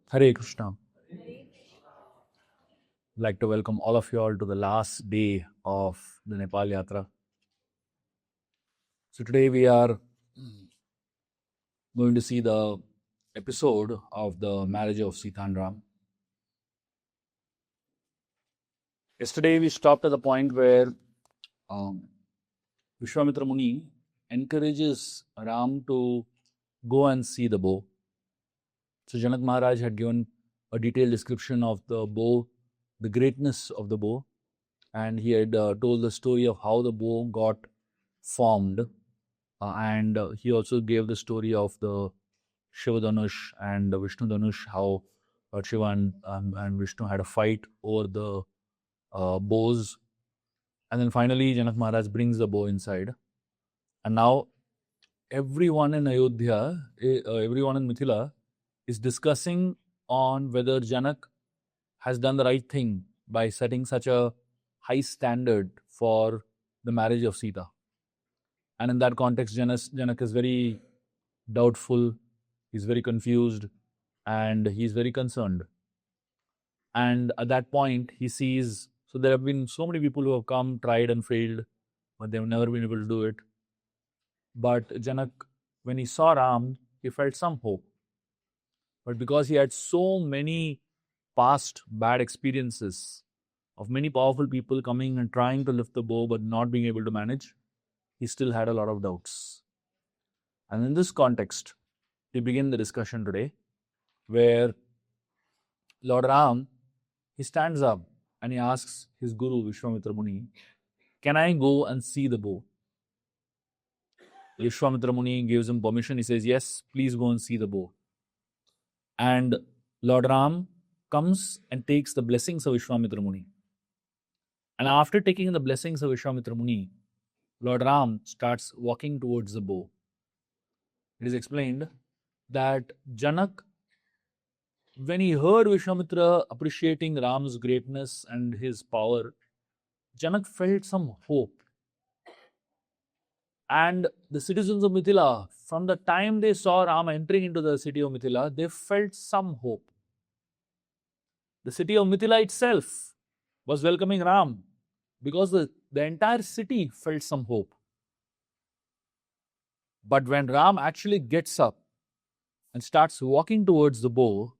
Hare Krishna. I'd like to welcome all of you all to the last day of the Nepal Yatra. So today we are going to see the episode of the marriage of Sita and Ram. Yesterday we stopped at the point where Vishwamitra Muni encourages Ram to go and see the bow. So Janak Maharaj had given a detailed description of the bow, the greatness of the bow, and he had told the story of how the bow got formed, and he also gave the story of the Shiva Dhanush and the Vishnu Dhanush, how Shiva and Vishnu had a fight over the bows, and then finally Janak Maharaj brings the bow inside, and now everyone in Ayodhya, everyone in Mithila is discussing on whether Janak has done the right thing by setting such a high standard for the marriage of Sita. And in that context, Janak is very doubtful, he's very confused, and he's very concerned. And at that point, he sees, so there have been so many people who have come, tried and failed, but they've never been able to do it. But Janak, when he saw Ram, he felt some hope. But because he had so many past bad experiences of many powerful people coming and trying to lift the bow but not being able to manage, he still had a lot of doubts. And in this context, we begin the discussion today, where Lord Ram, he stands up and he asks his guru Vishwamitra Muni, "Can I go and see the bow?" Vishwamitra Muni gives him permission. He says, "Yes, please go and see the bow." And Lord Ram comes and takes the blessings of Vishwamitra Muni. And after taking the blessings of Vishwamitra Muni, Lord Ram starts walking towards the bow. It is explained that Janak, when he heard Vishwamitra appreciating Ram's greatness and his power, Janak felt some hope. And the citizens of Mithila, from the time they saw Ram entering into the city of Mithila, they felt some hope. The city of Mithila itself was welcoming Ram because the entire city felt some hope. But when Ram actually gets up and starts walking towards the bow,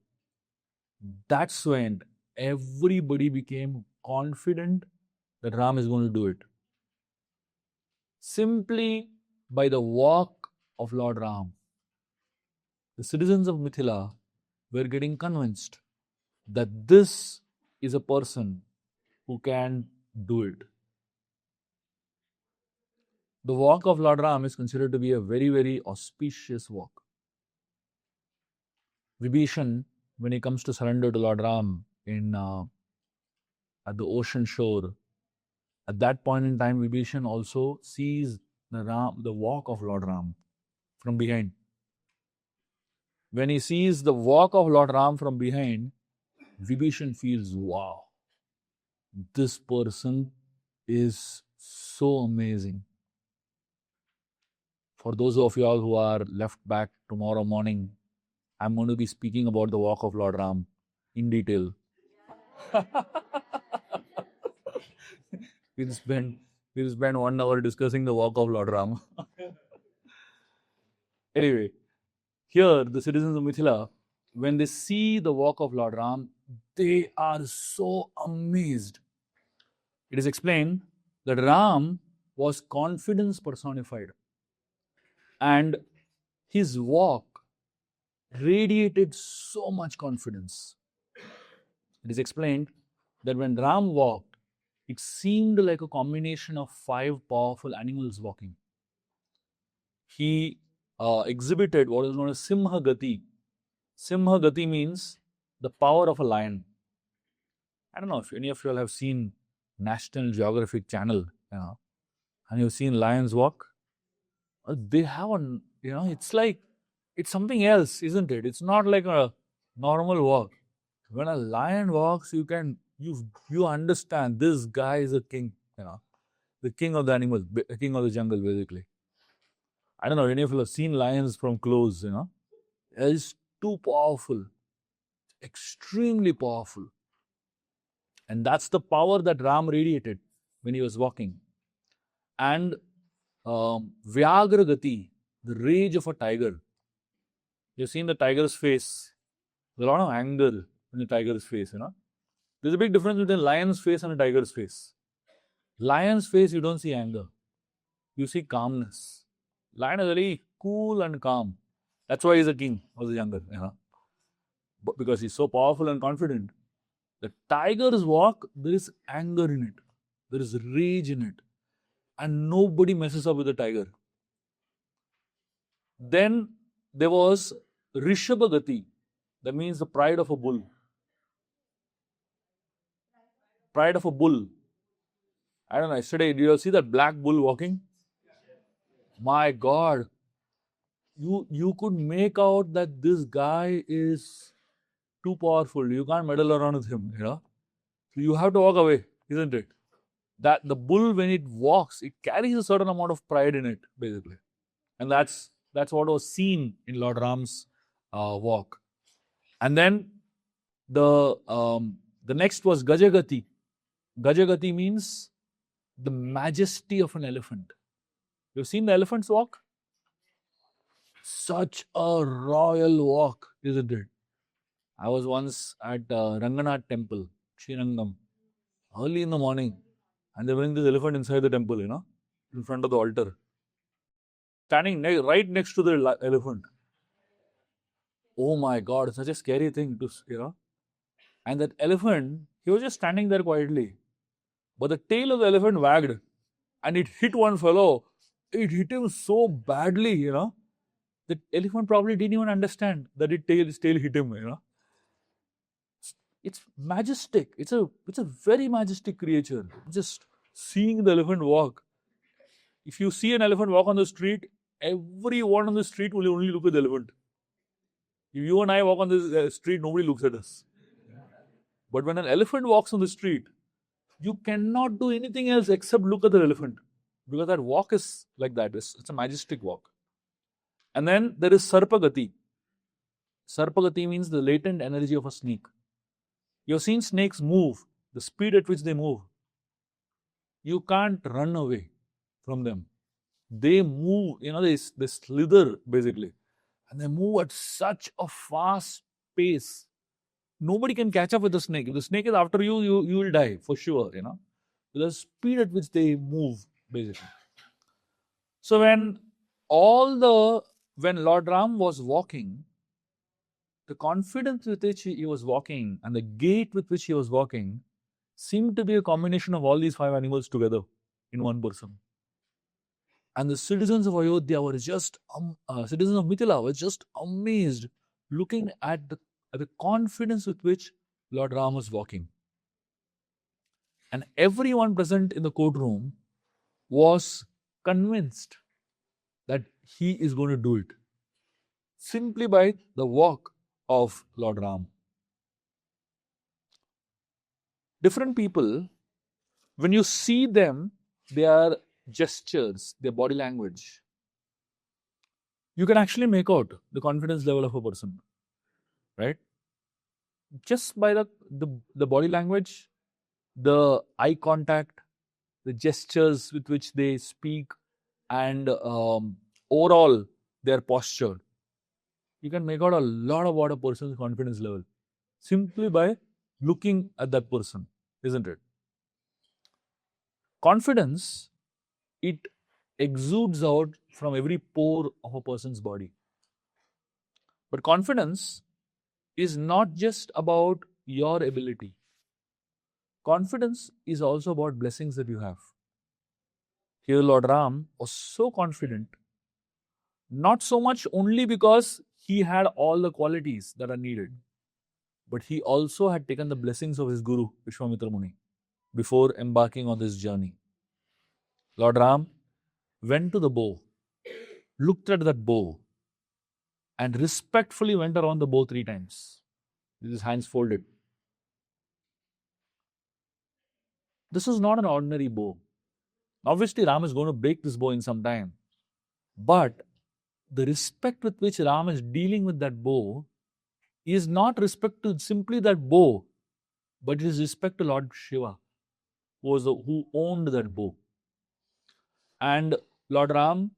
that's when everybody became confident that Ram is going to do it. Simply by the walk of Lord Ram, the citizens of Mithila were getting convinced that this is a person who can do it. The walk of Lord Ram is considered to be a very, very auspicious walk. Vibhishan, when he comes to surrender to Lord Ram at the ocean shore, at that point in time, Vibhishan also sees the walk of Lord Ram from behind. When he sees the walk of Lord Ram from behind, Vibhishan feels, wow, this person is so amazing. For those of you all who are left back tomorrow morning, I'm going to be speaking about the walk of Lord Ram in detail. We'll spend 1 hour discussing the walk of Lord Ram. Anyway, here the citizens of Mithila, when they see the walk of Lord Ram, they are so amazed. It is explained that Ram was confidence personified, and his walk radiated so much confidence. It is explained that when Ram walked, it seemed like a combination of 5 powerful animals walking. He exhibited what is known as Simha Gati. Simha Gati means the power of a lion. I don't know if any of you all have seen National Geographic Channel, and you've seen lions walk. They have it's something else, isn't it? It's not like a normal walk. When a lion walks, you understand this guy is a king, the king of the animals, the king of the jungle, basically. I don't know, any of you have seen lions from close, It's too powerful. extremely powerful. And that's the power that Ram radiated when he was walking. And Vyagra Gati, the rage of a tiger. You've seen the tiger's face. There's a lot of anger in the tiger's face, There's a big difference between a lion's face and a tiger's face. Lion's face, you don't see anger. You see calmness. Lion is very cool and calm. That's why he's a king or the younger, But because he's so powerful and confident. The tiger's walk, there is anger in it. There is rage in it. And nobody messes up with the tiger. Then there was Rishabhagati. That means the pride of a bull. Pride of a bull. I don't know, yesterday, did you all see that black bull walking? My God. You could make out that this guy is too powerful. You can't meddle around with him, So you have to walk away, isn't it? That the bull, when it walks, it carries a certain amount of pride in it, basically. And that's what was seen in Lord Ram's walk. And then the next was Gajagati. Gajagati means the majesty of an elephant. You've seen the elephants walk? Such a royal walk, isn't it? I was once at Ranganath temple, Srirangam, early in the morning, and they bring this elephant inside the temple, in front of the altar. Standing right next to the elephant. Oh my God, such a scary thing to, And that elephant, he was just standing there quietly. But the tail of the elephant wagged and it hit one fellow. It hit him so badly, The elephant probably didn't even understand that his tail hit him, It's majestic. It's a very majestic creature. Just seeing the elephant walk. If you see an elephant walk on the street, everyone on the street will only look at the elephant. If you and I walk on the street, nobody looks at us. But when an elephant walks on the street, you cannot do anything else except look at the elephant. Because that walk is like that. It's a majestic walk. And then there is Sarpagati. Sarpagati means the latent energy of a snake. You've seen snakes move, the speed at which they move. You can't run away from them. They move, they slither basically. And they move at such a fast pace. Nobody can catch up with the snake. If the snake is after you, you will die for sure, The speed at which they move, basically. So when Lord Ram was walking, the confidence with which he was walking and the gait with which he was walking seemed to be a combination of all these 5 animals together in one person. And the citizens of Ayodhya were just, citizens of Mithila were just amazed looking at the confidence with which Lord Ram was walking. And everyone present in the courtroom was convinced that he is going to do it simply by the walk of Lord Ram. Different people, when you see them, their gestures, their body language, you can actually make out the confidence level of a person, right? Just by the body language, the eye contact, the gestures with which they speak, and overall their posture, you can make out a lot about a person's confidence level simply by looking at that person, isn't it? Confidence, it exudes out from every pore of a person's body. But confidence is not just about your ability. Confidence is also about blessings that you have. Here Lord Ram was so confident, not so much only because he had all the qualities that are needed, but he also had taken the blessings of his guru, Vishwamitra Muni, before embarking on this journey. Lord Ram went to the bow, looked at that bow, and respectfully went around the bow 3 times with his hands folded. This is not an ordinary bow. Obviously, Ram is going to break this bow in some time. But the respect with which Ram is dealing with that bow is not respect to simply that bow, but it is respect to Lord Shiva, who owned that bow. And Lord Ram,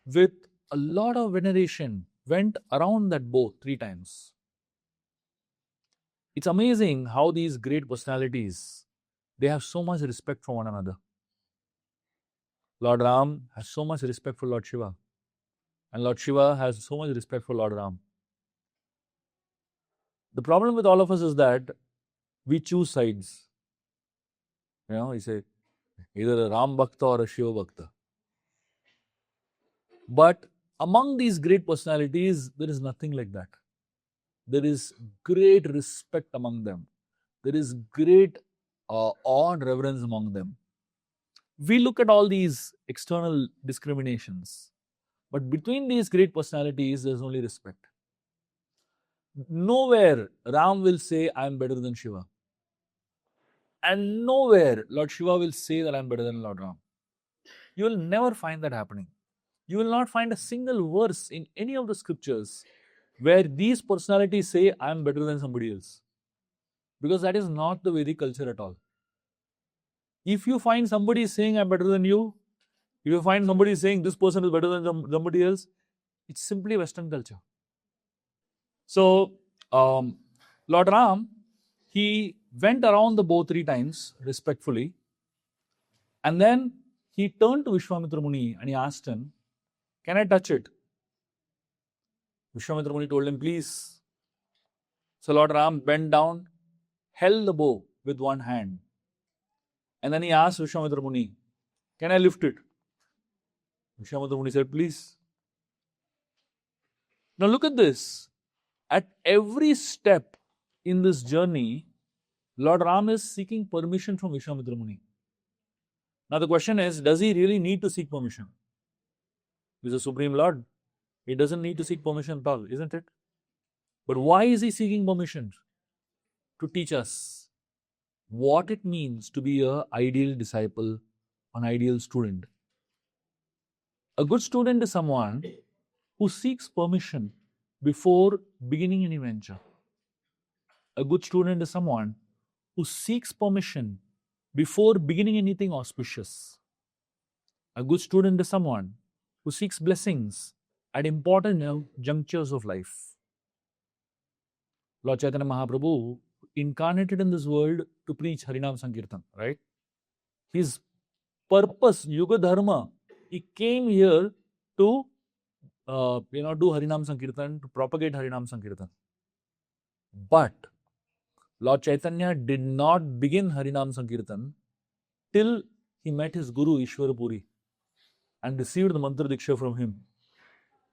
with a lot of veneration, went around that bow 3 times. It's amazing how these great personalities, they have so much respect for one another. Lord Ram has so much respect for Lord Shiva, and Lord Shiva has so much respect for Lord Ram. The problem with all of us is that we choose sides. We say either a Ram Bhakta or a Shiva Bhakta. But among these great personalities, there is nothing like that. There is great respect among them. There is great awe and reverence among them. We look at all these external discriminations, but between these great personalities, there is only respect. Nowhere Ram will say, I am better than Shiva. And nowhere Lord Shiva will say that I am better than Lord Ram. You will never find that happening. You will not find a single verse in any of the scriptures where these personalities say, I am better than somebody else. Because that is not the Vedic culture at all. If you find somebody saying, I am better than you, if you find somebody saying this person is better than somebody else, it's simply Western culture. So, Lord Ram, he went around the bow 3 times respectfully, and then he turned to Vishwamitra Muni and he asked him, can I touch it? Vishwamitra Muni told him, please. So Lord Ram bent down, held the bow with one hand, and then he asked Vishwamitra Muni, can I lift it? Vishwamitra Muni said, please. Now look at this. At every step in this journey, Lord Ram is seeking permission from Vishwamitra Muni. Now the question is, does he really need to seek permission? He's a Supreme Lord. He doesn't need to seek permission at all, isn't it? But why is he seeking permission? To teach us what it means to be an ideal disciple, an ideal student. A good student is someone who seeks permission before beginning any venture. A good student is someone who seeks permission before beginning anything auspicious. A good student is someone who seeks blessings at important junctures of life. Lord Chaitanya Mahaprabhu incarnated in this world to preach Harinam Sankirtan, right? His purpose, Yuga Dharma, he came here to do Harinam Sankirtan, to propagate Harinam Sankirtan. But Lord Chaitanya did not begin Harinam Sankirtan till he met his Guru Ishwarapuri and received the mantra diksha from him.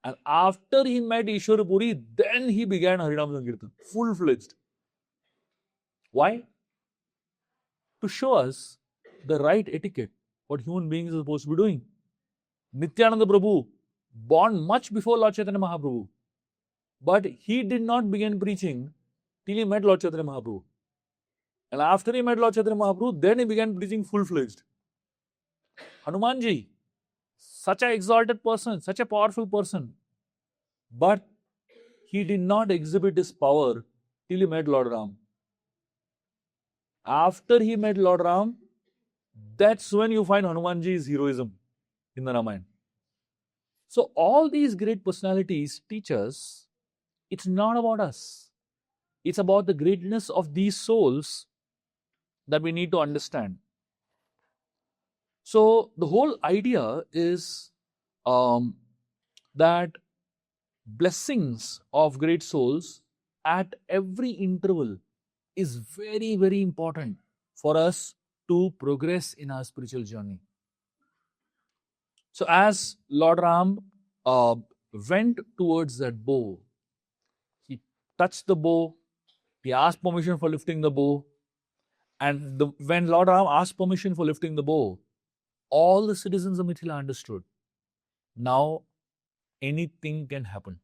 And after he met Ishwarapuri, then he began Harinam Sankirtan, full-fledged. Why? To show us the right etiquette, what human beings are supposed to be doing. Nityananda Prabhu, born much before Lord Chaitanya Mahaprabhu, but he did not begin preaching till he met Lord Chaitanya Mahaprabhu. And after he met Lord Chaitanya Mahaprabhu, then he began preaching full-fledged. Hanumanji, such an exalted person, such a powerful person, but he did not exhibit his power till he met Lord Ram. After he met Lord Ram, that's when you find Hanumanji's heroism in the Ramayan. So all these great personalities teach us it's not about us. It's about the greatness of these souls that we need to understand. So the whole idea is that blessings of great souls at every interval is very, very important for us to progress in our spiritual journey. So as Lord Ram went towards that bow, he touched the bow, he asked permission for lifting the bow, and when Lord Ram asked permission for lifting the bow, all the citizens of Mithila understood. Now anything can happen.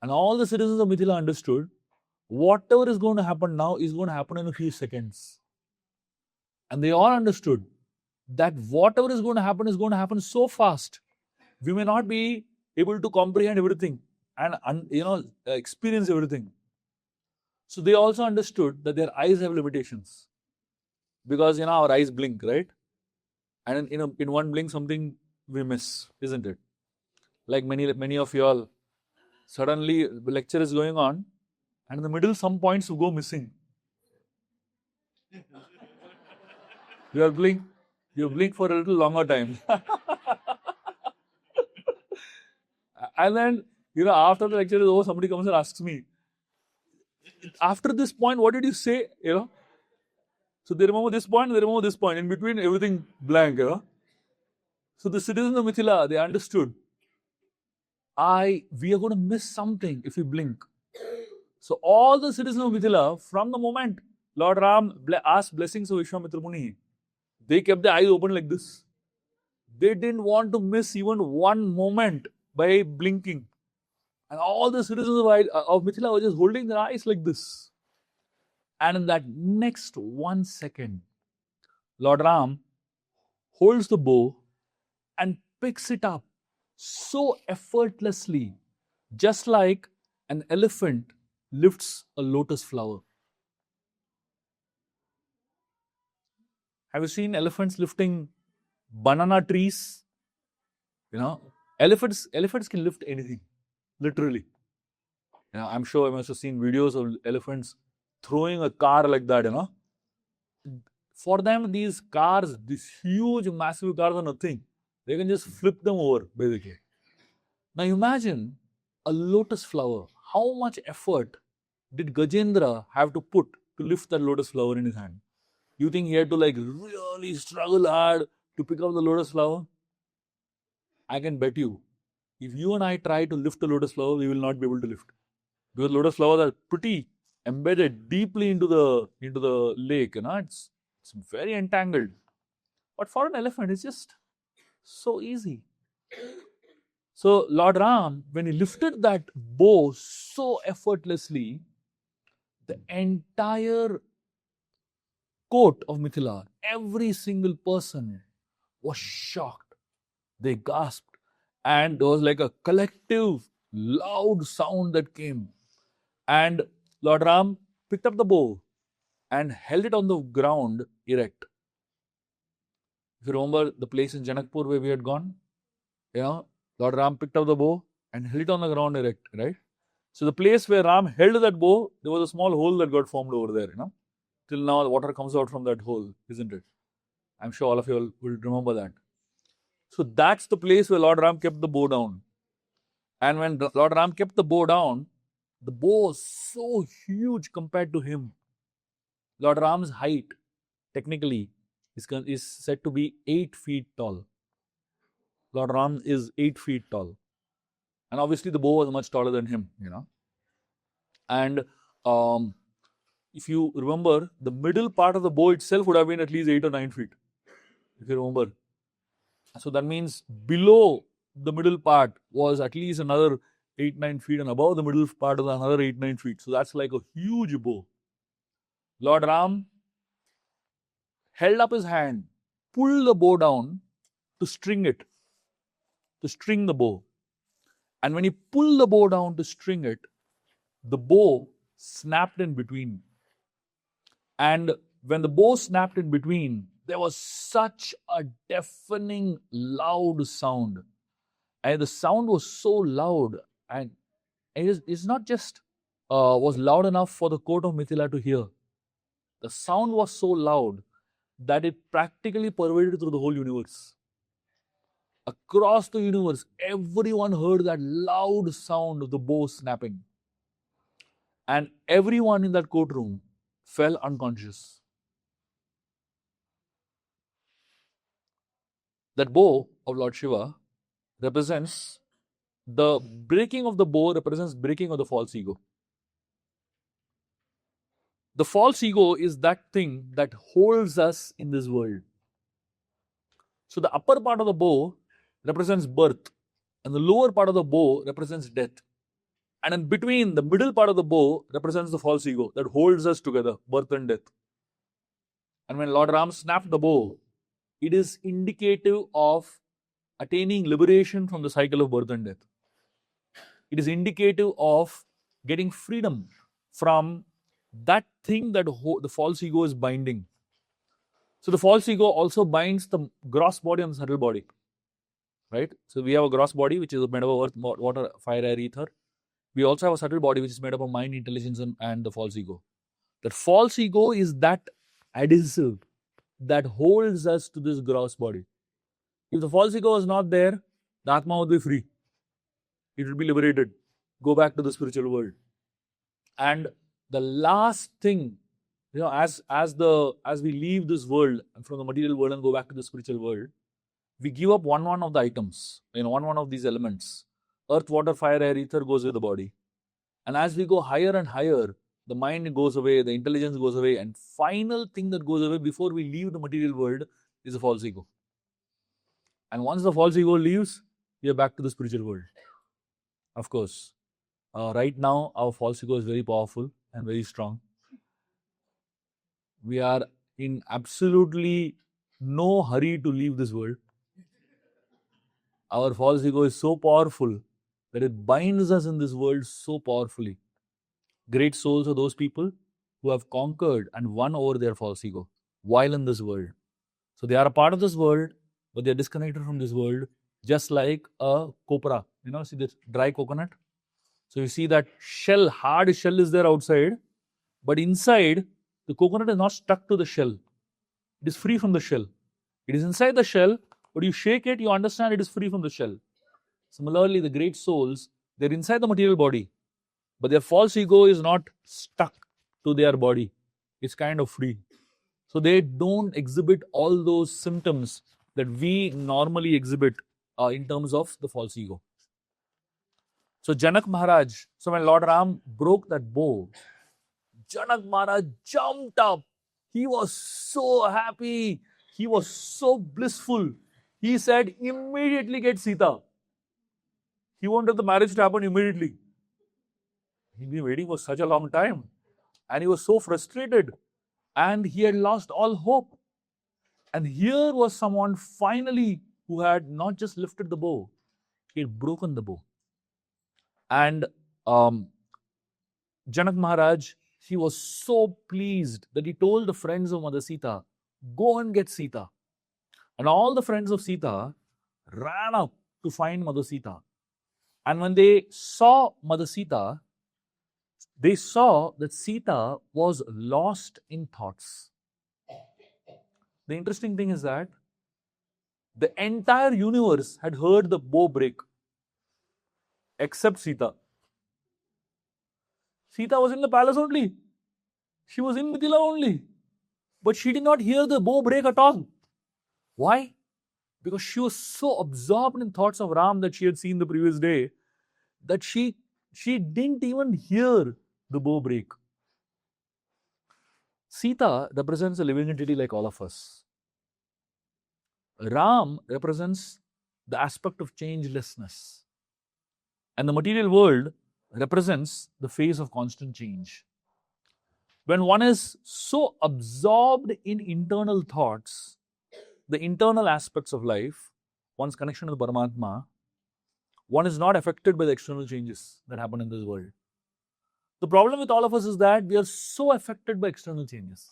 And all the citizens of Mithila understood whatever is going to happen now is going to happen in a few seconds. And they all understood that whatever is going to happen so fast. We may not be able to comprehend everything and experience everything. So they also understood that their eyes have limitations because our eyes blink, right? And in one blink something we miss, isn't it? Like many of you all, suddenly the lecture is going on, and in the middle some points go missing. You blink for a little longer time. And then, after the lecture is over, somebody comes and asks me, after this point, what did you say? So they remember this point, they remember this point. In between, everything blank. So the citizens of Mithila, they understood. We are going to miss something if we blink. So all the citizens of Mithila, from the moment Lord Ram asked blessings of Vishwamitra Muni, they kept their eyes open like this. They didn't want to miss even one moment by blinking. And all the citizens of Mithila were just holding their eyes like this. And in that next 1 second, Lord Ram holds the bow and picks it up so effortlessly, just like an elephant lifts a lotus flower. Have you seen elephants lifting banana trees? Elephants can lift anything, literally. I'm sure I must have seen videos of elephants throwing a car like that, For them, these cars, these huge, massive cars are nothing. They can just flip them over, basically. Now imagine a lotus flower. How much effort did Gajendra have to put to lift that lotus flower in his hand? You think he had to really struggle hard to pick up the lotus flower? I can bet you, if you and I try to lift a lotus flower, we will not be able to lift. Because lotus flowers are pretty embedded deeply into the lake, it's very entangled. But for an elephant, it's just so easy. So Lord Ram, when he lifted that bow so effortlessly, the entire court of Mithila, every single person was shocked. They gasped, and there was like a collective loud sound that came. And Lord Ram picked up the bow and held it on the ground erect. If you remember the place in Janakpur where we had gone, Lord Ram picked up the bow and held it on the ground erect, right? So the place where Ram held that bow, there was a small hole that got formed over there, Till now, the water comes out from that hole, isn't it? I'm sure all of you will remember that. So that's the place where Lord Ram kept the bow down. And when Lord Ram kept the bow down, the bow was so huge compared to him. Lord Ram's height, technically, is said to be 8 feet tall. Lord Ram is 8 feet tall. And obviously the bow was much taller than him, And if you remember, the middle part of the bow itself would have been at least 8 or 9 feet. If you remember. So that means below the middle part was at least another 8-9 feet, and above the middle part was another 8-9 feet. So that's like a huge bow. Lord Ram held up his hand, pulled the bow down to string the bow. And when he pulled the bow down to string it, the bow snapped in between. And when the bow snapped in between, there was such a deafening, loud sound. And the sound was so loud, and it's not just was loud enough for the court of Mithila to hear. The sound was so loud that it practically pervaded through the whole universe. Across the universe, everyone heard that loud sound of the bow snapping. And everyone in that courtroom fell unconscious. That bow of Lord Shiva represents the breaking of the bow, represents breaking of the false ego. The false ego is that thing that holds us in this world. So the upper part of the bow represents birth, and the lower part of the bow represents death. And in between, the middle part of the bow represents the false ego that holds us together, birth and death. And when Lord Ram snapped the bow, it is indicative of attaining liberation from the cycle of birth and death. It is indicative of getting freedom from that thing that the false ego is binding. So the false ego also binds the gross body and the subtle body, right? So we have a gross body which is made up of earth, water, fire, air, ether. We also have a subtle body which is made up of mind, intelligence, and the false ego. That false ego is that adhesive that holds us to this gross body. If the false ego was not there, the Atma would be free. It would be liberated, go back to the spiritual world. And the last thing, as we leave this world from the material world and go back to the spiritual world, we give up one of the items, one of these elements. Earth, water, fire, air, ether goes with the body. And as we go higher and higher, the mind goes away, the intelligence goes away, and final thing that goes away before we leave the material world is the false ego. And once the false ego leaves, we are back to the spiritual world. Of course, right now our false ego is very powerful and very strong. We are in absolutely no hurry to leave this world. Our false ego is so powerful that it binds us in this world so powerfully. Great souls are those people who have conquered and won over their false ego while in this world. So they are a part of this world, but they are disconnected from this world, just like a copra. See this dry coconut? So you see that shell, hard shell is there outside, but inside, the coconut is not stuck to the shell. It is free from the shell. It is inside the shell, but you shake it, you understand it is free from the shell. Similarly, the great souls, they're inside the material body, but their false ego is not stuck to their body. It's kind of free. So they don't exhibit all those symptoms that we normally exhibit in terms of the false ego. So Janak Maharaj, so when Lord Ram broke that bow, Janak Maharaj jumped up. He was so happy. He was so blissful. He said, immediately get Sita. He wanted the marriage to happen immediately. He'd been waiting for such a long time. And he was so frustrated. And he had lost all hope. And here was someone finally who had not just lifted the bow, he had broken the bow. And Janak Maharaj, he was so pleased that he told the friends of Mother Sita, go and get Sita. And all the friends of Sita ran up to find Mother Sita. And when they saw Mother Sita, they saw that Sita was lost in thoughts. The interesting thing is that the entire universe had heard the bow break, except Sita. Sita was in the palace only. She was in Mithila only. But she did not hear the bow break at all. Why? Because she was so absorbed in thoughts of Ram that she had seen the previous day that she didn't even hear the bow break. Sita represents a living entity like all of us. Ram represents the aspect of changelessness. And the material world represents the phase of constant change. When one is so absorbed in internal thoughts, the internal aspects of life, one's connection with Paramatma, one is not affected by the external changes that happen in this world. The problem with all of us is that we are so affected by external changes.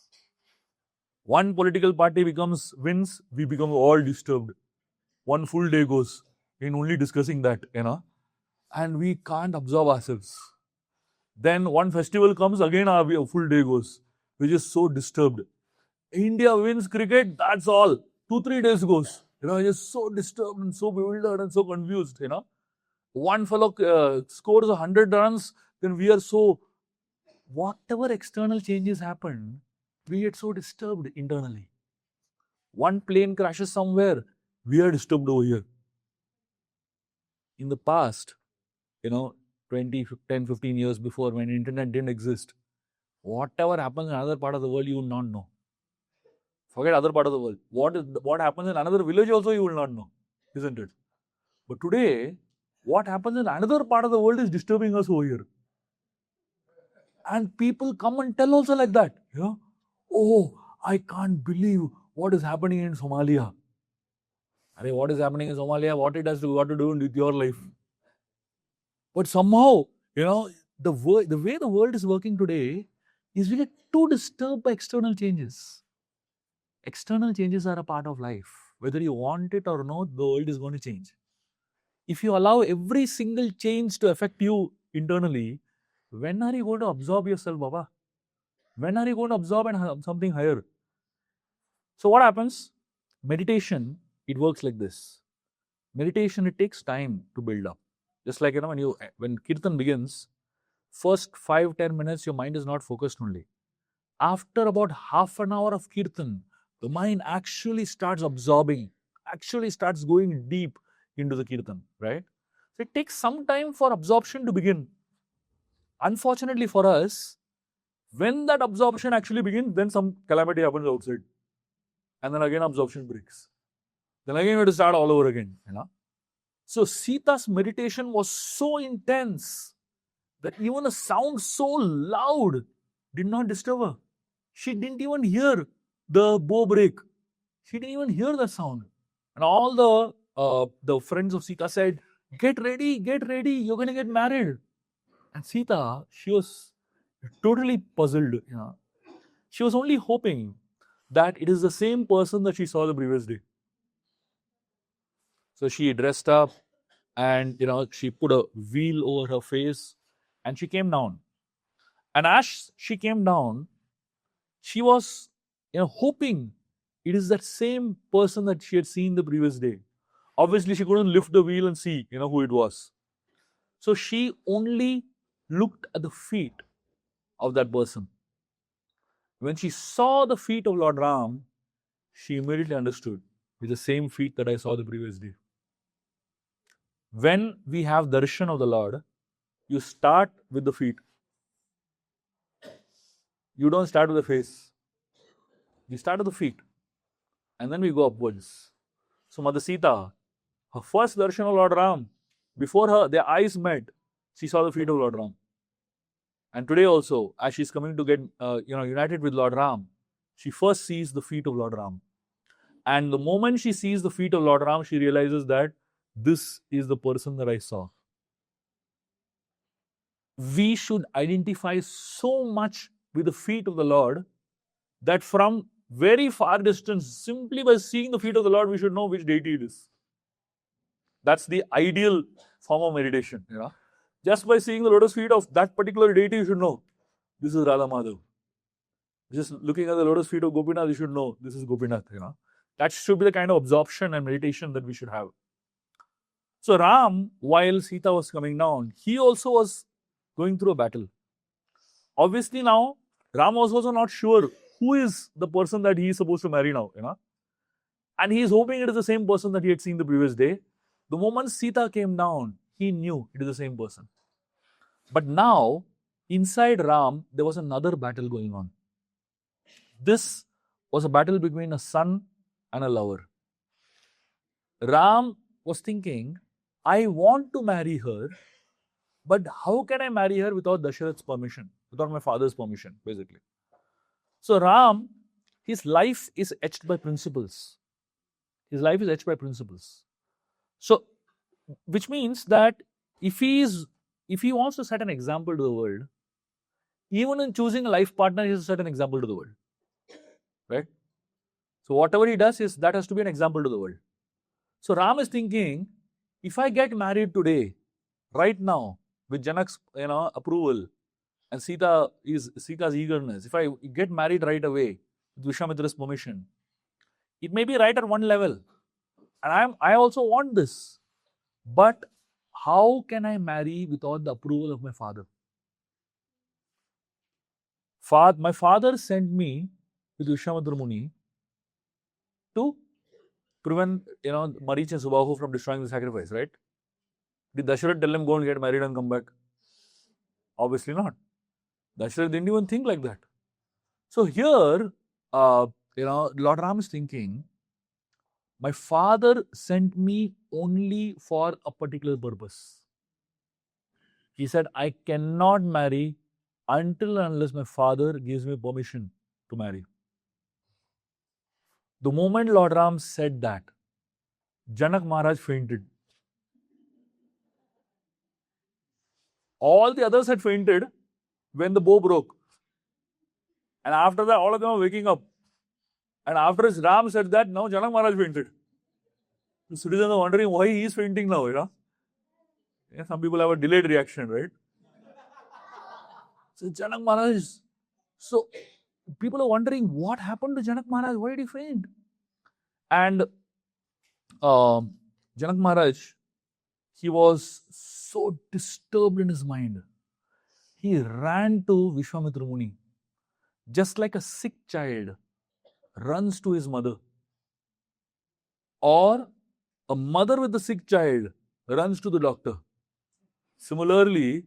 One political party wins, we become all disturbed. One full day goes in only discussing that, and we can't absorb ourselves. Then one festival comes, again our full day goes. We're just so disturbed. India wins cricket, that's all. 2-3 days goes. Just so disturbed and so bewildered and so confused, One fellow scores 100 runs, then we are so, whatever external changes happen, we get so disturbed internally. One plane crashes somewhere, we are disturbed over here. In the past, 10, 15 years before, when internet didn't exist, whatever happens in another part of the world, you will not know. Forget other part of the world. What happens in another village also, you will not know, isn't it? But today, what happens in another part of the world is disturbing us over here. And people come and tell also like that. Oh, I can't believe what is happening in Somalia. What is happening in Somalia? What it has to do with your life? But somehow, the way the world is working today is we get too disturbed by external changes. External changes are a part of life. Whether you want it or not, the world is going to change. If you allow every single change to affect you internally, when are you going to absorb yourself, Baba? When are you going to absorb and have something higher? So what happens? Meditation, it works like this. Meditation, it takes time to build up. Just like when kirtan begins, first 5-10 minutes, your mind is not focused only. After about half an hour of kirtan, the mind actually starts absorbing, actually starts going deep into the kirtan, right? So it takes some time for absorption to begin. Unfortunately for us, when that absorption actually begins, then some calamity happens outside. And then again absorption breaks. Then again we have to start all over again. So Sita's meditation was so intense that even a sound so loud did not disturb her. She didn't even hear the bow break. She didn't even hear that sound. And all the friends of Sita said, get ready, you're going to get married. And Sita, she was totally puzzled. She was only hoping that it is the same person that she saw the previous day. So she dressed up and she put a veil over her face and she came down. And as she came down, she was hoping it is that same person that she had seen the previous day. Obviously, she couldn't lift the veil and see who it was. So she only looked at the feet of that person. When she saw the feet of Lord Ram, she immediately understood it's the same feet that I saw the previous day. When we have darshan of the Lord, you start with the feet. You don't start with the face. You start with the feet. And then we go upwards. So Mother Sita, her first darshan of Lord Ram, before her, their eyes met, she saw the feet of Lord Ram. And today also, as she's coming to get united with Lord Ram, she first sees the feet of Lord Ram. And the moment she sees the feet of Lord Ram, she realizes that this is the person that I saw. We should identify so much with the feet of the Lord that from very far distance, simply by seeing the feet of the Lord, we should know which deity it is. That's the ideal form of meditation. Just by seeing the lotus feet of that particular deity, you should know this is Radha Madhav. Just looking at the lotus feet of Gopinath, you should know this is Gopinath. That should be the kind of absorption and meditation that we should have. So Ram, while Sita was coming down, he also was going through a battle. Obviously now, Ram was also not sure who is the person that he is supposed to marry now. And he is hoping it is the same person that he had seen the previous day. The moment Sita came down, he knew it is the same person. But now, inside Ram, there was another battle going on. This was a battle between a son and a lover. Ram was thinking, I want to marry her, but how can I marry her without Dasharath's permission, without my father's permission, basically? So Ram, his life is etched by principles. His life is etched by principles. So, which means that if he wants to set an example to the world, even in choosing a life partner, he has to set an example to the world. Right? So whatever he does that has to be an example to the world. So Ram is thinking, if I get married today, right now, with Janak's approval and Sita's eagerness, if I get married right away with Vishwamitra's permission, it may be right at one level. And I also want this. But how can I marry without the approval of my father? My father sent me with Vishwamitra Muni to prevent Marich and Subahu from destroying the sacrifice, right? Did Dasharath tell him go and get married and come back? Obviously not. Dasharath didn't even think like that. So here, Lord Ram is thinking, my father sent me only for a particular purpose. He said, I cannot marry until and unless my father gives me permission to marry. The moment Lord Ram said that, Janak Maharaj fainted. All the others had fainted when the bow broke. And after that, all of them are waking up. And after Ram said that, now Janak Maharaj fainted. The citizens are wondering why he is fainting now, Yeah, some people have a delayed reaction, right? So Janak Maharaj. So people are wondering what happened to Janak Maharaj? Why did he faint? And Janak Maharaj, he was so disturbed in his mind. He ran to Vishwamitra Muni, just like a sick child runs to his mother, or a mother with a sick child runs to the doctor. Similarly,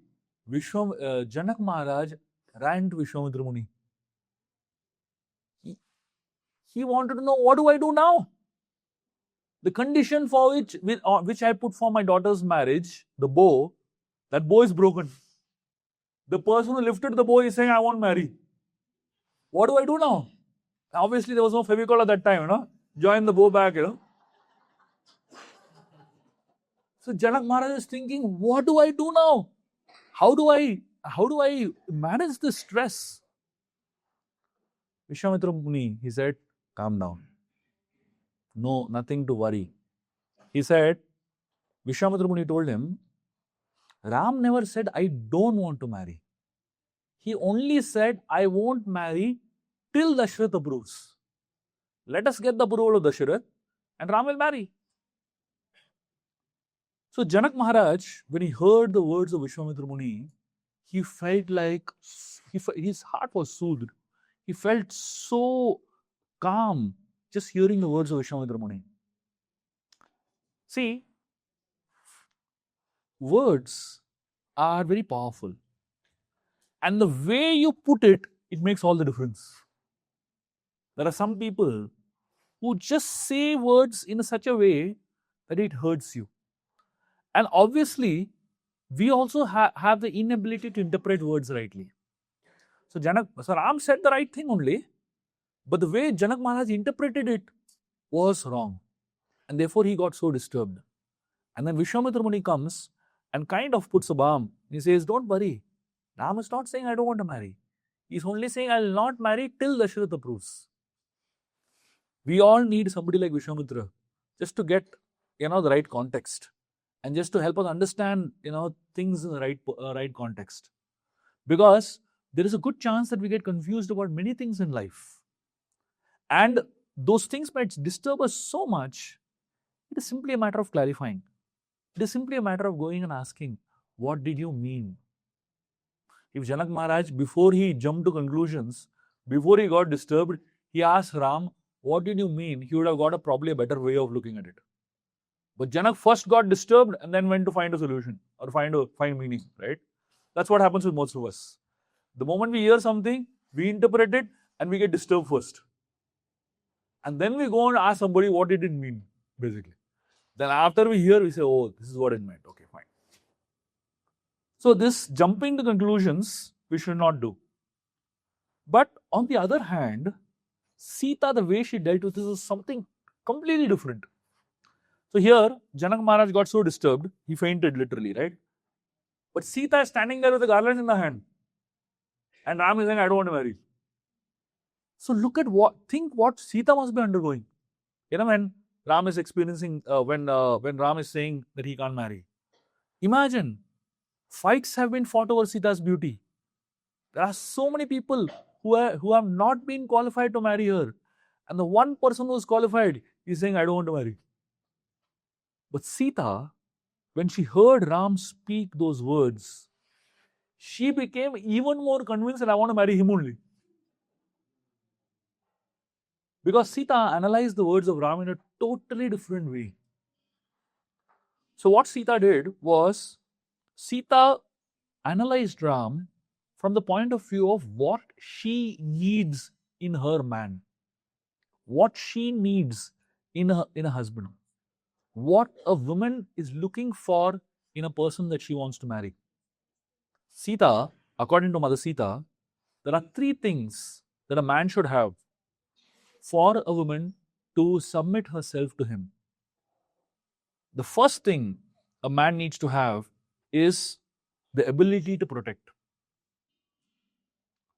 Janak Maharaj ran to Vishwamitra Muni. He wanted to know, what do I do now? The condition for which I put for my daughter's marriage, the bow, that bow is broken. The person who lifted the bow is saying, I won't marry. What do I do now? Obviously, there was no Fevicol at that time, Join the bow back, So Janak Maharaj is thinking, what do I do now? How do I manage this stress? Vishwamitra Muni, he said, calm down. No, nothing to worry. He said, Vishwamitra Muni told him, Ram never said, I don't want to marry. He only said, I won't marry till Dashrath approves. Let us get the approval of Dashrath and Ram will marry. So Janak Maharaj, when he heard the words of Vishwamitra Muni, he felt like his heart was soothed. He felt so calm just hearing the words of Vishwamitra Muni. See, words are very powerful. And the way you put it, it makes all the difference. There are some people who just say words in such a way that it hurts you. And obviously, we also have the inability to interpret words rightly. So Ram said the right thing only, but the way Janak Maharaj interpreted it was wrong. And therefore, he got so disturbed. And then Vishwamitra Muni comes and kind of puts a balm. He says, don't worry. Ram is not saying, I don't want to marry. He's only saying, I will not marry till Dashrath approves. We all need somebody like Vishwamitra just to get, the right context and just to help us understand, things in the right context. Because there is a good chance that we get confused about many things in life. And those things might disturb us so much, it is simply a matter of clarifying. It is simply a matter of going and asking, what did you mean? If Janak Maharaj, before he jumped to conclusions, before he got disturbed, he asked Ram, what did you mean? He would have got probably a better way of looking at it. But Janak first got disturbed and then went to find a solution or find meaning, right? That's what happens with most of us. The moment we hear something, we interpret it and we get disturbed first. And then we go and ask somebody what did it mean, basically. Then after we hear, we say, oh, this is what it meant. Okay, fine. So this jumping to conclusions, we should not do. But on the other hand, Sita, the way she dealt with this is something completely different. So here, Janak Maharaj got so disturbed, he fainted literally, right? But Sita is standing there with the garland in the hand. And Ram is saying, I don't want to marry. So think what Sita must be undergoing. When Ram is experiencing, when Ram is saying that he can't marry. Imagine, fights have been fought over Sita's beauty. There are so many people who have not been qualified to marry her. And the one person who is qualified is saying, I don't want to marry. But Sita, when she heard Ram speak those words, she became even more convinced that I want to marry him only. Because Sita analyzed the words of Ram in a totally different way. So what Sita did was, Sita analyzed Ram from the point of view of what she needs in her man. What she needs in a husband. What a woman is looking for in a person that she wants to marry. Sita, according to Mother Sita, there are 3 things that a man should have for a woman to submit herself to him. The first thing a man needs to have is the ability to protect.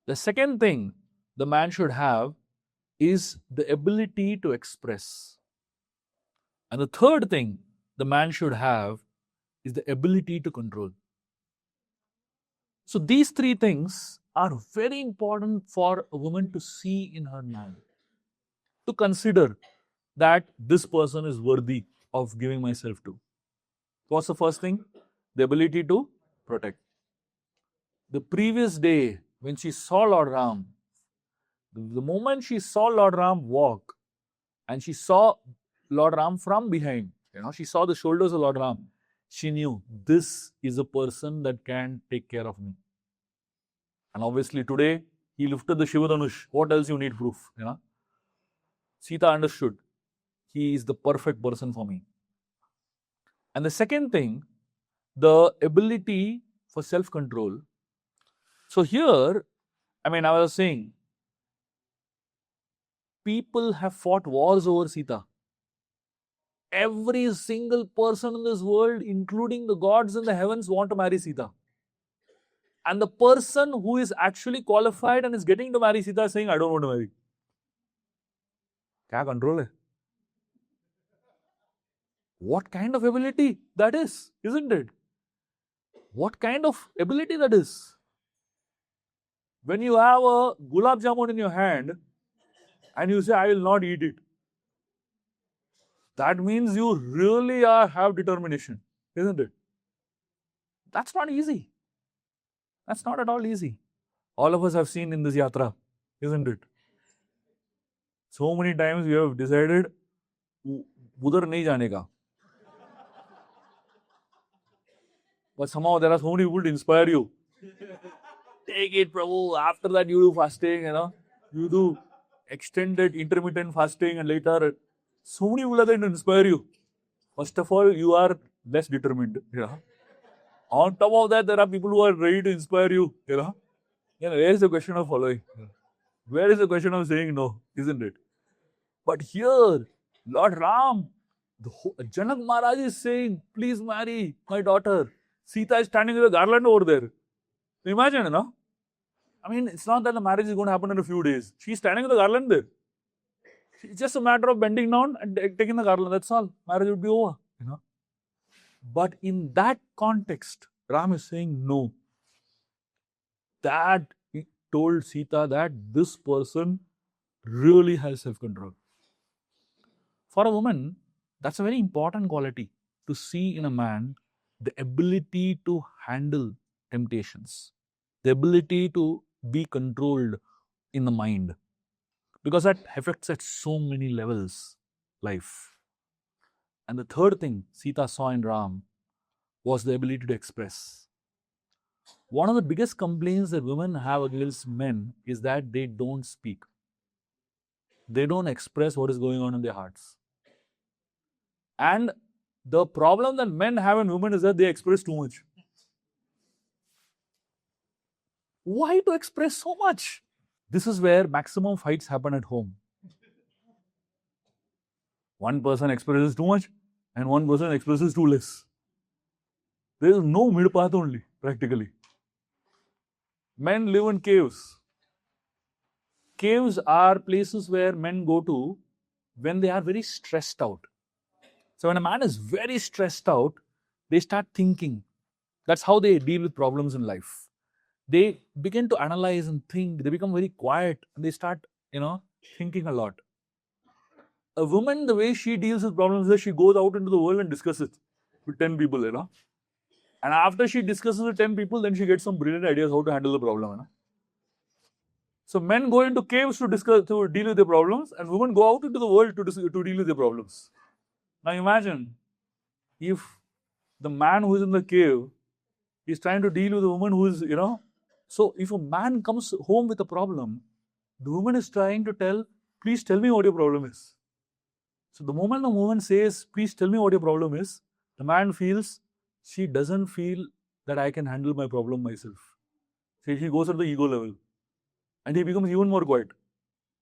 The second thing the man should have is the ability to express. And the third thing the man should have is the ability to control. So these three things are very important for a woman to see in her man, to consider that this person is worthy of giving myself to. What's the first thing? The ability to protect. The previous day, when she saw Lord Ram, the moment she saw Lord Ram walk and she saw Lord Ram from behind, she saw the shoulders of Lord Ram, she knew this is a person that can take care of me. And obviously today, he lifted the Shivadanush. What else you need proof? Sita understood. He is the perfect person for me. And the second thing, the ability for self-control. So here, I was saying, people have fought wars over Sita. Every single person in this world, including the gods in the heavens, want to marry Sita. And the person who is actually qualified and is getting to marry Sita is saying, I don't want to marry. Kya control hai? What kind of ability that is, isn't it? What kind of ability that is? When you have a gulab jamun in your hand and you say, I will not eat it, that means you really have determination, isn't it? That's not easy. That's not at all easy. All of us have seen in this yatra, isn't it? So many times we have decided, udhar nahi jane ka. But somehow there are so many people to inspire you. Take it, Prabhu. After that, you do fasting, You do extended intermittent fasting, and later, so many people are there to inspire you. First of all, you are less determined. On top of that, there are people who are ready to inspire you. Where is the question of following? Where is the question of saying no? Isn't it? But here, Lord Ram, Janak Maharaj is saying, please marry my daughter. Sita is standing with a garland over there. Imagine, it's not that the marriage is going to happen in a few days. She's standing with a garland there. It's just a matter of bending down and taking the garland. That's all. Marriage would be over. But in that context, Ram is saying no. That he told Sita that this person really has self-control. For a woman, that's a very important quality to see in a man, the ability to handle temptations, the ability to be controlled in the mind, because that affects at so many levels life. And the third thing Sita saw in Ram was the ability to express. One of the biggest complaints that women have against men is that they don't speak. They don't express what is going on in their hearts. And the problem that men have in women is that they express too much. Why to express so much? This is where maximum fights happen at home. One person expresses too much and one person expresses too less. There is no mid path only, practically. Men live in caves. Caves are places where men go to when they are very stressed out. So when a man is very stressed out, they start thinking. That's how they deal with problems in life. They begin to analyze and think. They become very quiet and they start, thinking a lot. A woman, the way she deals with problems is she goes out into the world and discusses with 10 people, And after she discusses with 10 people, then she gets some brilliant ideas how to handle the problem. So men go into caves to deal with their problems, and women go out into the world to deal with their problems. Now imagine if the man who is in the cave is trying to deal with a woman who is, So if a man comes home with a problem, the woman is trying to tell, please tell me what your problem is. So the moment the woman says, please tell me what your problem is, the man feels, she doesn't feel that I can handle my problem myself. So he goes at the ego level. And he becomes even more quiet.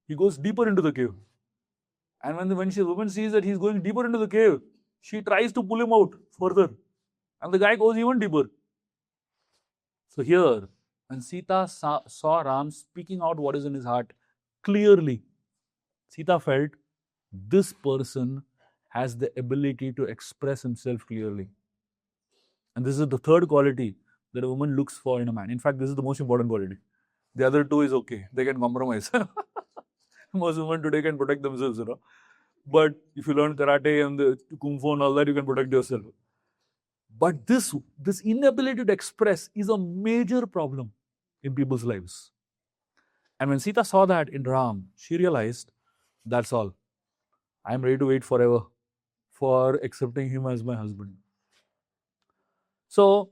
He goes deeper into the cave. And when the woman sees that he's going deeper into the cave, she tries to pull him out further. And the guy goes even deeper. So here, when Sita saw Ram speaking out what is in his heart clearly, Sita felt this person has the ability to express himself clearly. And this is the third quality that a woman looks for in a man. In fact, this is the most important quality. The other two is okay. They can compromise. Most women today can protect themselves, But if you learn karate and the kung fu and all that, you can protect yourself. But this inability to express is a major problem in people's lives. And when Sita saw that in Ram, she realized, that's all. I am ready to wait forever for accepting him as my husband. So,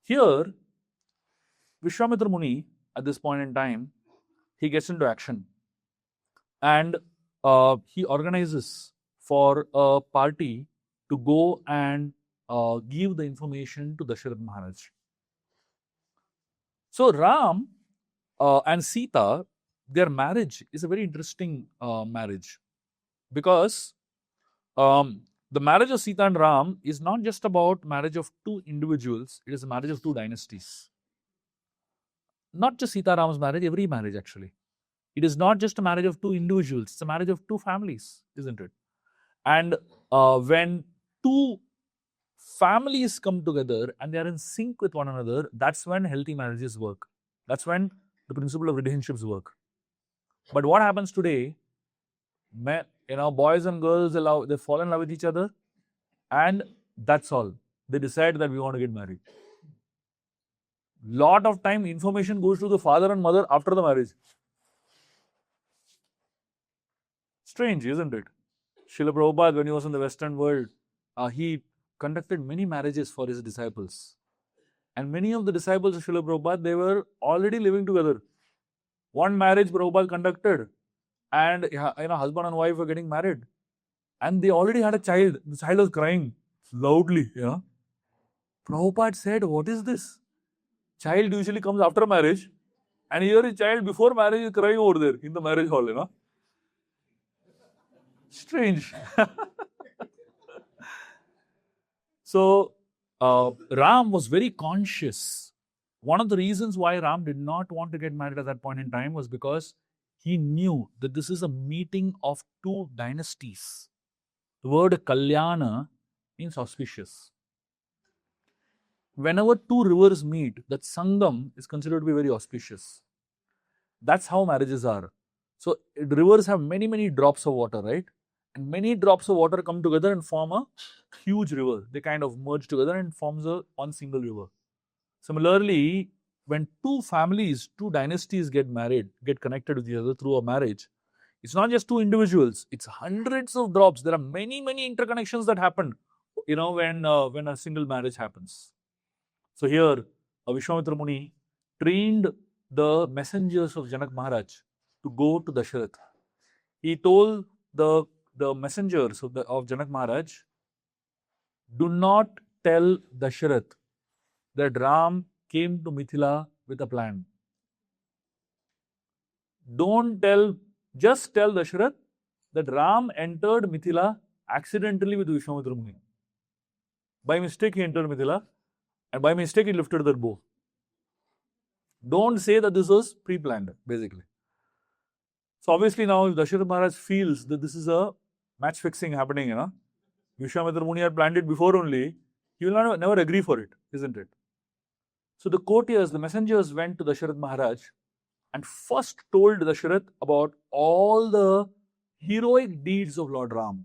here, Vishwamitra Muni, at this point in time, he gets into action. And he organizes for a party to go and give the information to Dasharath Maharaj. So Ram and Sita, their marriage is a very interesting marriage, because the marriage of Sita and Ram is not just about marriage of two individuals, it is a marriage of two dynasties. Not just Sita Ram's marriage, every marriage actually. It is not just a marriage of two individuals, it's a marriage of two families, isn't it? And when two families come together and they are in sync with one another, that's when healthy marriages work. That's when the principle of relationships work. But what happens today? Boys and girls they fall in love with each other, and that's all. They decide that we want to get married. Lot of time information goes to the father and mother after the marriage. Strange, isn't it? Srila Prabhupada, when he was in the Western world, he conducted many marriages for his disciples. And many of the disciples of Srila Prabhupada, they were already living together. One marriage Prabhupada conducted, and husband and wife were getting married. And they already had a child. The child was crying loudly. Prabhupada said, what is this? Child usually comes after marriage, and here is child before marriage is crying over there in the marriage hall. Strange. So, Ram was very conscious. One of the reasons why Ram did not want to get married at that point in time was because he knew that this is a meeting of two dynasties. The word Kalyana means auspicious. Whenever two rivers meet, that Sangam is considered to be very auspicious. That's how marriages are. So, rivers have many, many drops of water, right? And many drops of water come together and form a huge river. They kind of merge together and forms one single river. Similarly, when two families, two dynasties get married, get connected with each other through a marriage, it's not just two individuals, it's hundreds of drops. There are many, many interconnections that happen, when a single marriage happens. So here, Vishwamitra Muni trained the messengers of Janak Maharaj to go to Dasharath. He told the messengers of Janak Maharaj, do not tell Dasharath that Ram came to Mithila with a plan. Just tell Dasharath that Ram entered Mithila accidentally with Vishwamitra Muni. By mistake he entered Mithila, and by mistake he lifted their bow. Don't say that this was pre-planned, basically. So obviously now if Dasharath Maharaj feels that this is a match fixing happening, Vishwamitra Muni had planned it before only, he will never agree for it, isn't it? So the courtiers, the messengers went to Dasharath Maharaj and first told Dasharath about all the heroic deeds of Lord Ram.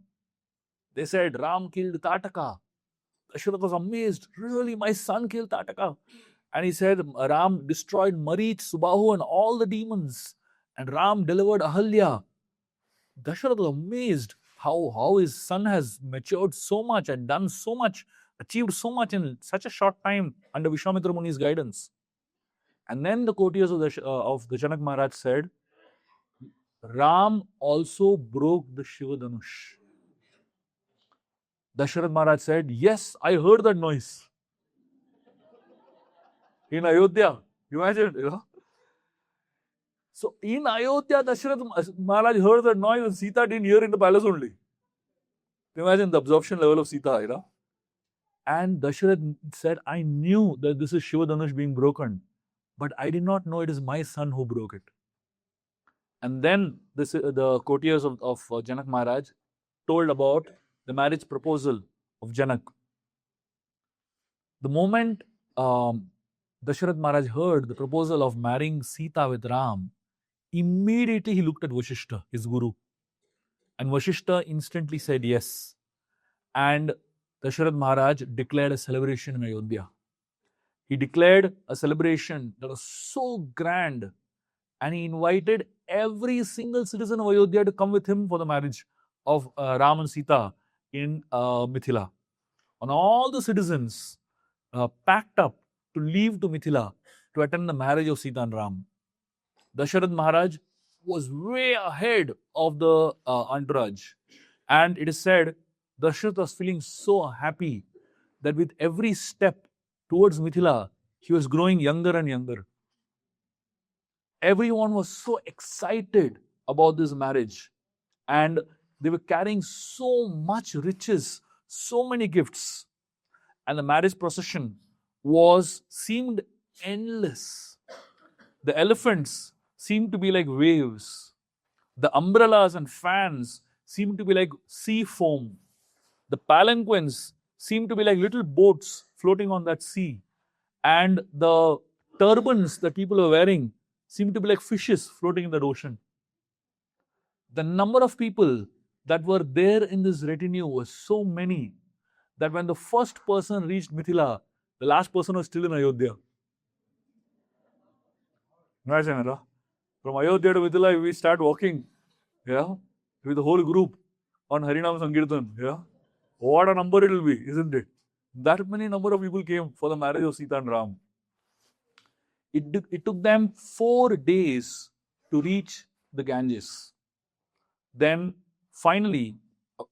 They said, Ram killed Tataka. Dasharath was amazed. Really, my son killed Tataka? And he said, Ram destroyed Marich, Subahu and all the demons. And Ram delivered Ahalya. Dasharath was amazed how his son has matured so much and done so much, achieved so much in such a short time under Vishwamitra Muni's guidance. And then the courtiers of the Janak Maharaj said, Ram also broke the Shiva Dhanush. Dasharath Maharaj said, yes, I heard that noise. In Ayodhya, imagine, So in Ayodhya, Dasharath Maharaj heard that noise and Sita didn't hear in the palace only. Imagine the absorption level of Sita, And Dasharath said, I knew that this is Shiva Dhanush being broken, but I did not know it is my son who broke it. And then the courtiers of Janak Maharaj told about the marriage proposal of Janak. The moment Dasharath Maharaj heard the proposal of marrying Sita with Ram, immediately he looked at Vashishta, his guru. And Vashishta instantly said yes. And Dasharath Maharaj declared a celebration in Ayodhya. He declared a celebration that was so grand, and he invited every single citizen of Ayodhya to come with him for the marriage of Ram and Sita in Mithila. And all the citizens packed up to leave to Mithila to attend the marriage of Sita and Ram. Dasharath Maharaj was way ahead of the entourage. And it is said Dasharath was feeling so happy that with every step towards Mithila, he was growing younger and younger. Everyone was so excited about this marriage, and they were carrying so much riches, so many gifts, and the marriage procession seemed endless. The elephants seemed to be like waves. The umbrellas and fans seemed to be like sea foam. The palanquins seemed to be like little boats floating on that sea. And the turbans that people were wearing seemed to be like fishes floating in the ocean. The number of people that were there in this retinue was so many that when the first person reached Mithila, the last person was still in Ayodhya. Imagine, right? From Ayodhya to Mithila, we start walking, yeah, with the whole group on Harinam Sankirtan, yeah. What a number it will be, isn't it? That many number of people came for the marriage of Sita and Ram. It took them 4 days to reach the Ganges. Then finally,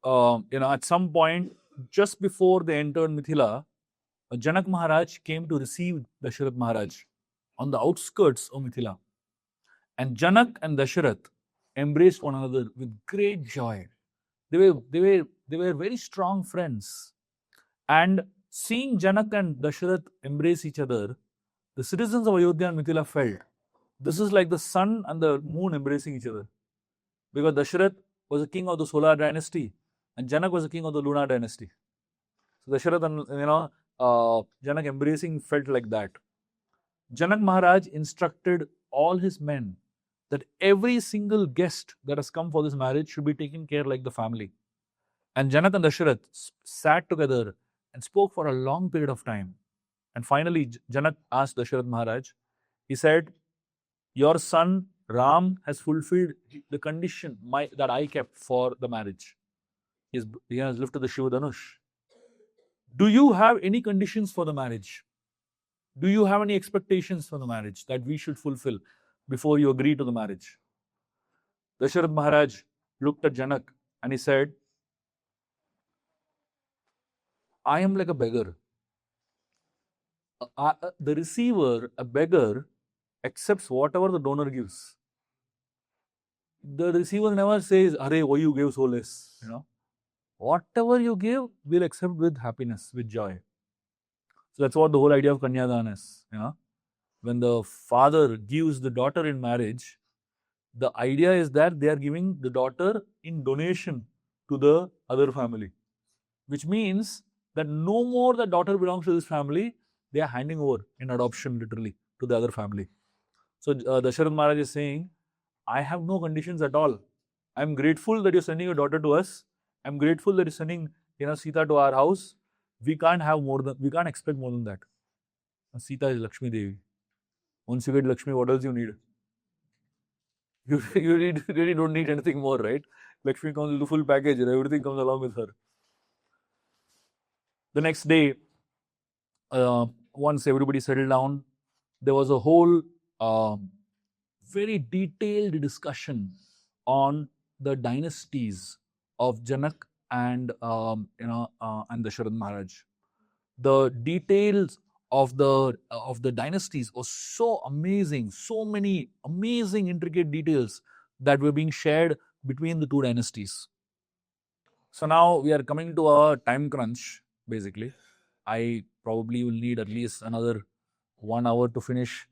at some point, just before they entered Mithila, Janak Maharaj came to receive Dasharath Maharaj on the outskirts of Mithila. And Janak and Dasharath embraced one another with great joy. They were very strong friends. And seeing Janak and Dasharath embrace each other, the citizens of Ayodhya and Mithila felt this is like the sun and the moon embracing each other. Because Dasharath was a king of the solar dynasty and Janak was a king of the lunar dynasty. So Dasharath and Janak embracing felt like that. Janak Maharaj instructed all his men that every single guest that has come for this marriage should be taken care like the family. And Janak and Dasharath sat together and spoke for a long period of time. And finally, Janak asked Dasharath Maharaj, he said, your son Ram has fulfilled the condition that I kept for the marriage. He has lifted the Shiva Dhanush. Do you have any conditions for the marriage? Do you have any expectations for the marriage that we should fulfill before you agree to the marriage? Dasharath Maharaj looked at Janak and he said, I am like a beggar. The receiver, a beggar, accepts whatever the donor gives. The receiver never says, "Arey, why you gave so less?" Whatever you give, we'll accept with happiness, with joy. So that's what the whole idea of Kanyadan is. When the father gives the daughter in marriage, the idea is that they are giving the daughter in donation to the other family, which means that no more the daughter belongs to this family, they are handing over in adoption literally to the other family. So Dasharath Maharaj is saying, I have no conditions at all. I am grateful that you're sending your daughter to us. I'm grateful that you're sending Sita to our house. We can't expect more than that. Sita is Lakshmi Devi. Once you get Lakshmi, what else you need? You really don't need anything more, right? Lakshmi comes with the full package, and everything comes along with her. The next day, once everybody settled down, there was a whole very detailed discussion on the dynasties of Janak and Dasharath Maharaj. The details of the dynasties was so amazing, so many amazing intricate details that were being shared between the two dynasties. So now we are coming to a time crunch, basically. I probably will need at least another 1 hour to finish,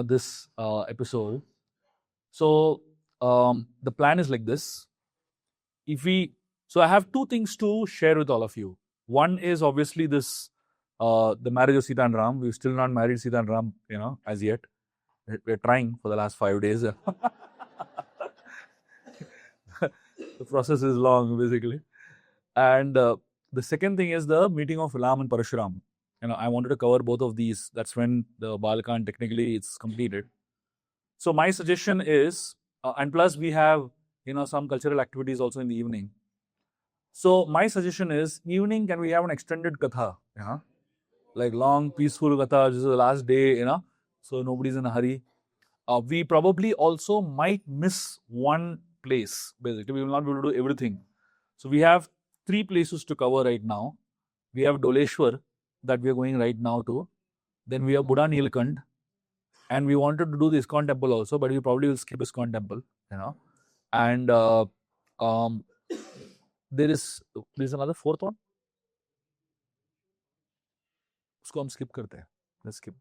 this episode. So the plan is like this. So I have two things to share with all of you. One is obviously this, the marriage of Sita and Ram. We've still not married Sita and Ram, as yet. We're trying for the last 5 days. The process is long, basically. And the second thing is the meeting of Ram and Parashuram. I wanted to cover both of these. That's when the Balkan technically it's completed. So my suggestion is, and plus we have some cultural activities also in the evening. So my suggestion is, evening can we have an extended katha, like long peaceful katha. This is the last day, so nobody's in a hurry. We probably also might miss one place. Basically, we will not be able to do everything. So we have 3 places to cover right now. We have Doleshwar that we are going right now to. Then we have Buddha Nilkand. And we wanted to do the ISKCON temple also, but we probably will skip ISKCON temple, And there's another fourth one. Usko hum skip karte hain. Let's skip.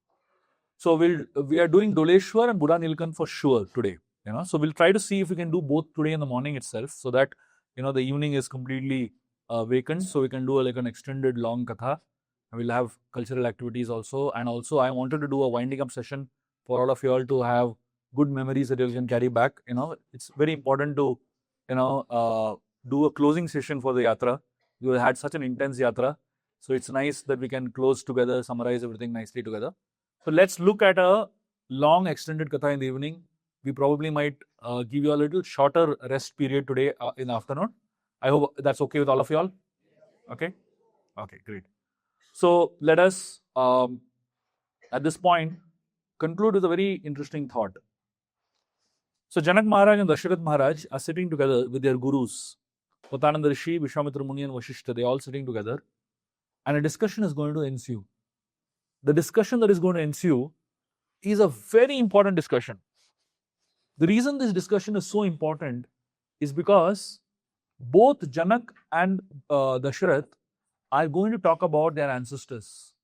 So we are doing Doleshwar and Buddha Nilkand for sure today. So we'll try to see if we can do both today in the morning itself, so that the evening is completely vacant. So we can do an extended long katha. We'll have cultural activities also, and also I wanted to do a winding up session for all of you all to have good memories that you can carry back. It's very important to do a closing session for the yatra. You had such an intense yatra, so it's nice that we can close together, summarize everything nicely together. So let's look at a long extended katha in the evening. We probably might give you a little shorter rest period today in the afternoon. I hope that's okay with all of you all. Okay? Okay, great. So let us, at this point, conclude with a very interesting thought. So Janak Maharaj and Dasharath Maharaj are sitting together with their gurus. Potananda Rishi, Vishwamitra Muni and Vashishta, they are all sitting together. And a discussion is going to ensue. The discussion that is going to ensue is a very important discussion. The reason this discussion is so important is because both Janak and Dasharath are going to talk about their ancestors.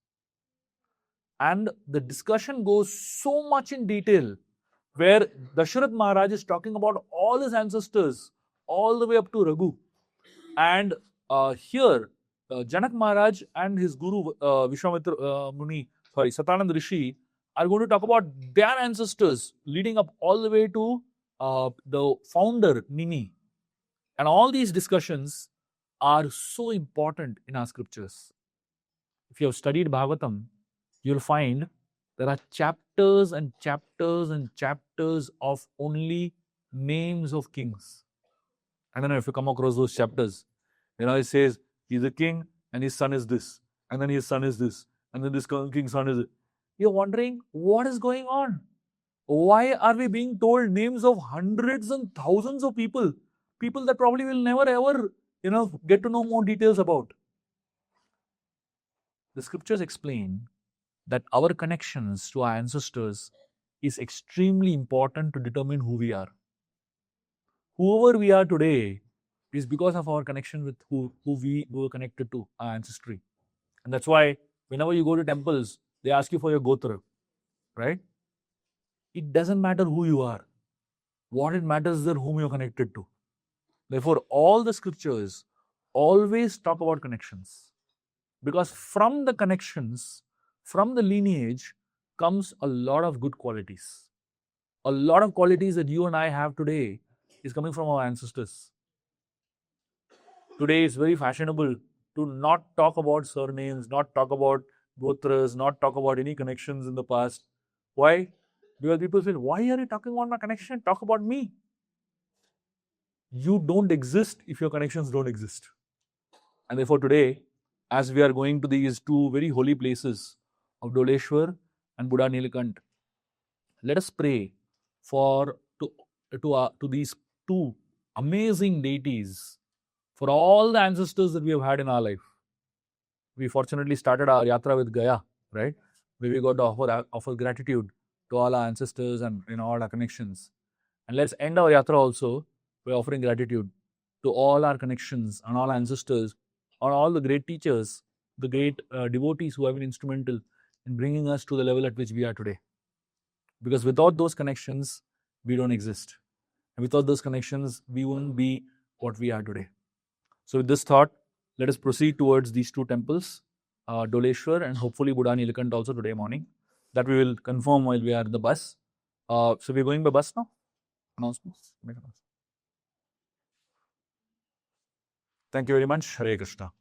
And the discussion goes so much in detail, where Dasharath Maharaj is talking about all his ancestors, all the way up to Raghu. And here, Janak Maharaj and his guru Vishwamitra Muni, Satanand Rishi, are going to talk about their ancestors, leading up all the way to the founder, Nini. And all these discussions are so important in our scriptures. If you have studied Bhagavatam, you'll find there are chapters and chapters and chapters of only names of kings. I don't know if you come across those chapters. It says he's a king and his son is this, and then his son is this, and then this king's son is this. You're wondering what is going on? Why are we being told names of hundreds and thousands of people? People that probably will never ever, get to know more details about. The scriptures explain that our connections to our ancestors is extremely important to determine who we are. Whoever we are today is because of our connection with who we were connected to, our ancestry. And that's why whenever you go to temples, they ask you for your gotra, right? It doesn't matter who you are. What it matters is whom you're connected to. Therefore, all the scriptures always talk about connections. Because from the connections, from the lineage, comes a lot of good qualities. A lot of qualities that you and I have today is coming from our ancestors. Today it's very fashionable to not talk about surnames, not talk about gotras, not talk about any connections in the past. Why? Because people say, why are you talking about my connection? Talk about me. You don't exist if your connections don't exist. And therefore today, as we are going to these two very holy places of Doleshwar and Buddha Nilkand, let us pray to these two amazing deities for all the ancestors that we have had in our life. We fortunately started our yatra with Gaya, right? Where we got to offer gratitude to all our ancestors and all our connections. And let's end our yatra also by offering gratitude to all our connections and all our ancestors, and all the great teachers the great devotees who have been instrumental in bringing us to the level at which we are today. Because without those connections, we don't exist. And without those connections, we won't be what we are today. So, with this thought, let us proceed towards these two temples, Doleshwar and hopefully Buddha Nilakant also today morning. That we will confirm while we are in the bus. So, we're going by bus now? Announcements? Thank you very much. Hare Krishna.